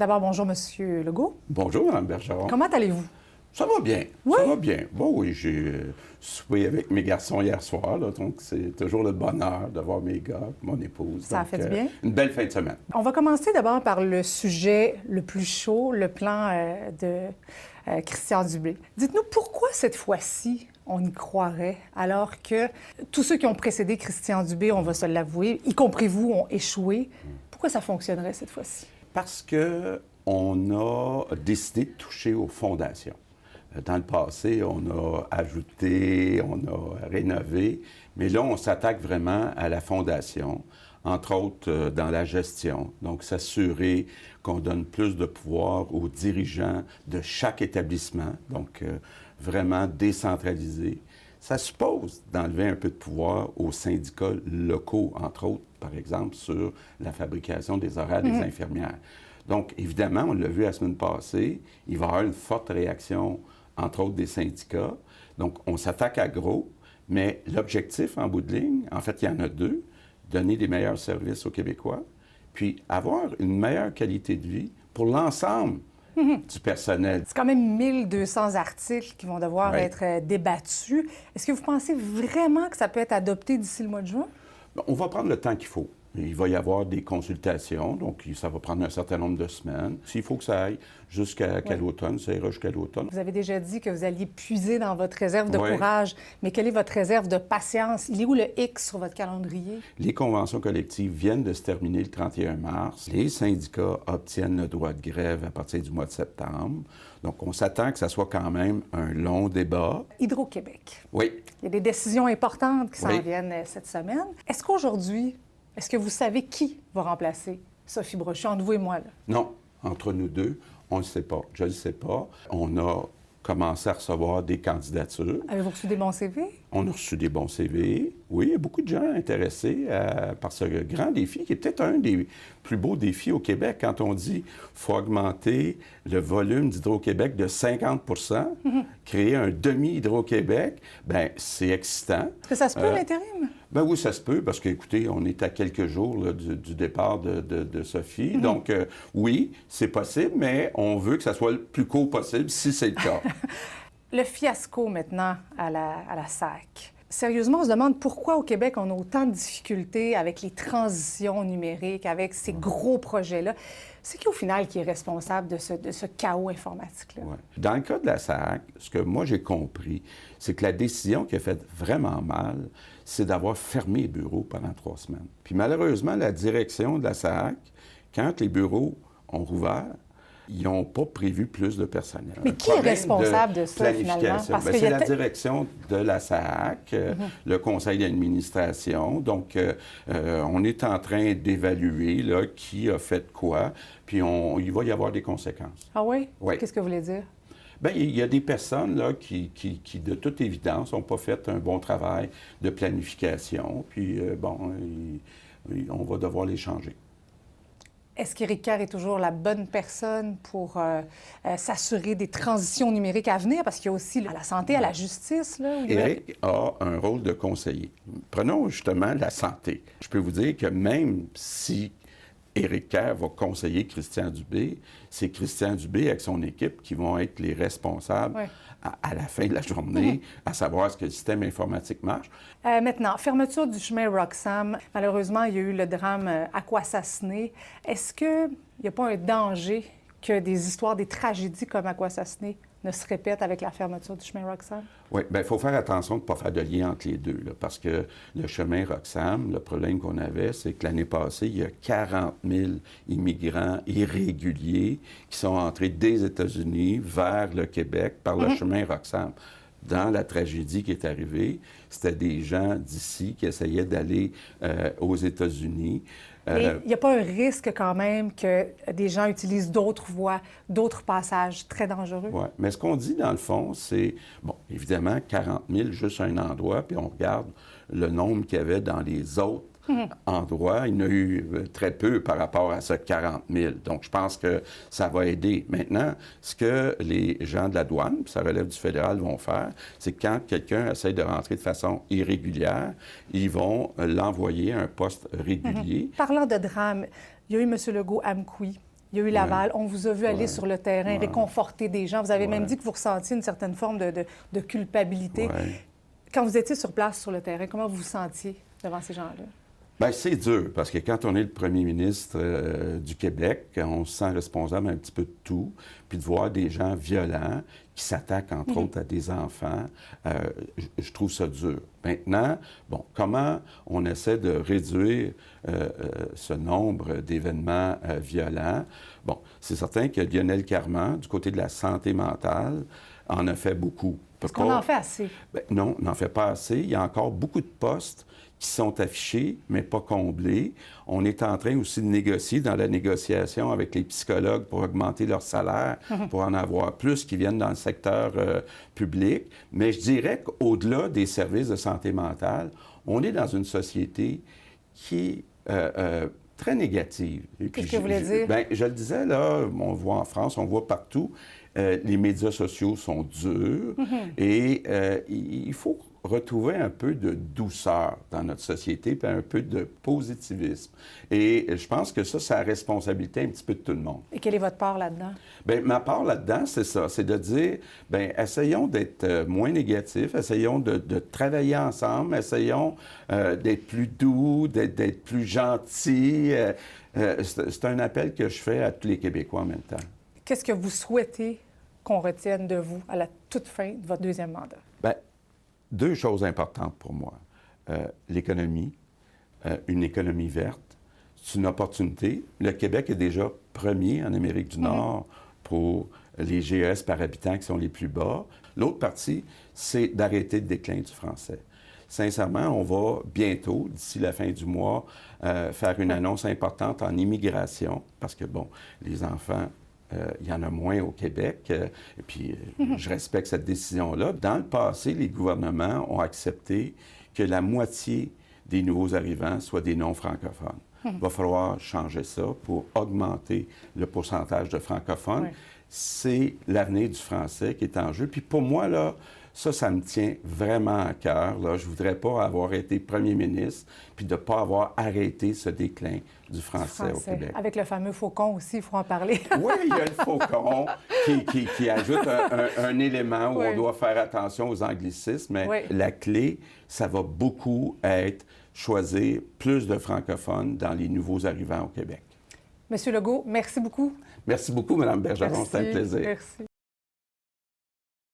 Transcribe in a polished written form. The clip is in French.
D'abord, bonjour, Monsieur Legault. Bonjour, Mme Bergeron. Comment allez-vous? Ça va bien. Oui? Ça va bien. Bon, oui, j'ai soupé avec mes garçons hier soir, là, donc c'est toujours le bonheur de voir mes gars, mon épouse. Ça a fait du bien? Une belle fin de semaine. On va commencer d'abord par le sujet le plus chaud, le plan de Christian Dubé. Dites-nous pourquoi cette fois-ci on y croirait, alors que tous ceux qui ont précédé Christian Dubé, on va se l'avouer, y compris vous, ont échoué. Pourquoi ça fonctionnerait cette fois-ci? Parce qu'on a décidé de toucher aux fondations. Dans le passé, on a ajouté, on a rénové, mais là, on s'attaque vraiment à la fondation, entre autres dans la gestion. Donc, s'assurer qu'on donne plus de pouvoir aux dirigeants de chaque établissement, donc vraiment décentraliser. Ça suppose d'enlever un peu de pouvoir aux syndicats locaux, entre autres, par exemple, sur la fabrication des horaires des infirmières. Donc, évidemment, on l'a vu la semaine passée, il va y avoir une forte réaction entre autres des syndicats. Donc, on s'attaque à gros, mais l'objectif, en bout de ligne, en fait, il y en a deux, donner des meilleurs services aux Québécois, puis avoir une meilleure qualité de vie pour l'ensemble du personnel. C'est quand même 1200 articles qui vont devoir être débattus. Est-ce que vous pensez vraiment que ça peut être adopté d'ici le mois de juin? On va prendre le temps qu'il faut. Il va y avoir des consultations, donc ça va prendre un certain nombre de semaines. S'il faut que ça aille jusqu'à l'automne, ça ira jusqu'à l'automne. Vous avez déjà dit que vous alliez puiser dans votre réserve de courage, mais quelle est votre réserve de patience? Il est où le X sur votre calendrier? Les conventions collectives viennent de se terminer le 31 mars. Les syndicats obtiennent le droit de grève à partir du mois de septembre. Donc, on s'attend que ça soit quand même un long débat. Hydro-Québec. Oui. Il y a des décisions importantes qui s'en viennent cette semaine. Est-ce qu'aujourd'hui, est-ce que vous savez qui va remplacer Sophie Brochu, entre vous et moi? Là? Non. Entre nous deux, on ne le sait pas. Je ne le sais pas. On a commencé à recevoir des candidatures. Avez-vous reçu des bons CV? On a reçu des bons CV. Oui, il y a beaucoup de gens intéressés par ce grand défi, qui est peut-être un des plus beaux défis au Québec. Quand on dit qu'il faut augmenter le volume d'Hydro-Québec de 50 créer un demi-Hydro-Québec, bien, c'est excitant. Est-ce que ça se peut, l'intérim? Ben oui, ça se peut, parce qu'écoutez, on est à quelques jours là, du départ de Sophie. Donc, oui, c'est possible, mais on veut que ça soit le plus court possible, si c'est le cas. Le fiasco, maintenant, à la SAC. Sérieusement, on se demande pourquoi au Québec, on a autant de difficultés avec les transitions numériques, avec ces gros projets-là. C'est qui, au final, qui est responsable de ce chaos informatique-là? Ouais. Dans le cas de la SAC, ce que moi j'ai compris, c'est que la décision qui a fait vraiment mal, c'est d'avoir fermé les bureaux pendant 3 semaines. Puis malheureusement, la direction de la SAC, quand les bureaux ont rouvert, ils n'ont pas prévu plus de personnel. Mais qui est responsable de ça, finalement? Parce que c'est la direction de la SAC, le conseil d'administration. Donc, on est en train d'évaluer là, qui a fait quoi, puis il va y avoir des conséquences. Ah oui? Oui. Qu'est-ce que vous voulez dire? Bien, il y a des personnes là, qui, de toute évidence, n'ont pas fait un bon travail de planification, puis on va devoir les changer. Est-ce qu'Éric Kerr est toujours la bonne personne pour s'assurer des transitions numériques à venir? Parce qu'il y a aussi à la santé, à la justice. Là, Éric a un rôle de conseiller. Prenons justement la santé. Je peux vous dire que même si Éric Kerr va conseiller Christian Dubé, c'est Christian Dubé avec son équipe qui vont être les responsables à la fin de la journée, à savoir est-ce que le système informatique marche. Maintenant, fermeture du chemin Roxham. Malheureusement, il y a eu le drame Aquassassiné. Est-ce qu'il n'y a pas un danger que des histoires, des tragédies comme Aquassassiné ne se répètent avec la fermeture du chemin Roxham? Oui, bien, il faut faire attention de ne pas faire de lien entre les deux, là, parce que le chemin Roxham, le problème qu'on avait, c'est que l'année passée, il y a 40 000 immigrants irréguliers qui sont entrés des États-Unis vers le Québec par le chemin Roxham. Dans la tragédie qui est arrivée, c'était des gens d'ici qui essayaient d'aller aux États-Unis. Il n'y a pas un risque quand même que des gens utilisent d'autres voies, d'autres passages très dangereux? Oui, mais ce qu'on dit dans le fond, c'est, bon, évidemment, 40 000, juste un endroit, puis on regarde le nombre qu'il y avait dans les autres endroits. Il y en a eu très peu par rapport à ce 40 000. Donc, je pense que ça va aider. Maintenant, ce que les gens de la douane, puis ça relève du fédéral, vont faire, c'est que quand quelqu'un essaie de rentrer de façon irrégulière, ils vont l'envoyer à un poste régulier. Parlant de drame, il y a eu M. Legault à Amqui. Il y a eu Laval. On vous a vu aller sur le terrain, Ouais. réconforter des gens. Vous avez même Ouais. dit que vous ressentiez une certaine forme de culpabilité. Ouais. Quand vous étiez sur place, sur le terrain, comment vous vous sentiez devant ces gens-là? Bien, c'est dur, parce que quand on est le premier ministre du Québec, on se sent responsable un petit peu de tout, puis de voir des gens violents qui s'attaquent, entre autres, à des enfants, je trouve ça dur. Maintenant, bon, comment on essaie de réduire ce nombre d'événements violents? Bon, c'est certain que Lionel Carman, du côté de la santé mentale, en a fait beaucoup. Est-ce qu'on en fait assez? Bien, non, on n'en fait pas assez. Il y a encore beaucoup de postes qui sont affichés, mais pas comblés. On est en train aussi de négocier dans la négociation avec les psychologues pour augmenter leur salaire, pour en avoir plus qui viennent dans le secteur public. Mais je dirais qu'au-delà des services de santé mentale, on est dans une société qui est très négative. Qu'est-ce que vous voulez dire? Bien, je le disais, là, on voit en France, on voit partout, les médias sociaux sont durs et il faut retrouver un peu de douceur dans notre société, puis un peu de positivisme. Et je pense que ça, c'est la responsabilité un petit peu de tout le monde. Et quelle est votre part là-dedans? Bien, ma part là-dedans, c'est ça, c'est de dire, bien, essayons d'être moins négatifs, essayons de travailler ensemble, essayons d'être plus doux, d'être plus gentils. C'est un appel que je fais à tous les Québécois en même temps. Qu'est-ce que vous souhaitez qu'on retienne de vous à la toute fin de votre deuxième mandat? Bien, deux choses importantes pour moi. L'économie, une économie verte, c'est une opportunité. Le Québec est déjà premier en Amérique du Nord pour les GES par habitant qui sont les plus bas. L'autre partie, c'est d'arrêter le déclin du français. Sincèrement, on va bientôt, d'ici la fin du mois, faire une annonce importante en immigration, parce que, bon, les enfants, il y en a moins au Québec, et puis je respecte cette décision-là. Dans le passé, les gouvernements ont accepté que la moitié des nouveaux arrivants soient des non-francophones. Il va falloir changer ça pour augmenter le pourcentage de francophones. Oui. C'est l'avenir du français qui est en jeu. Puis pour moi, là, ça me tient vraiment à cœur. Là. Je ne voudrais pas avoir été premier ministre puis de ne pas avoir arrêté ce déclin du français au Québec. Avec le fameux faucon aussi, il faut en parler. Oui, il y a le faucon qui ajoute un élément où on doit faire attention aux anglicismes, mais la clé, ça va beaucoup être choisir plus de francophones dans les nouveaux arrivants au Québec. Monsieur Legault, merci beaucoup. Merci beaucoup, Mme Bergeron. C'était un plaisir. Merci.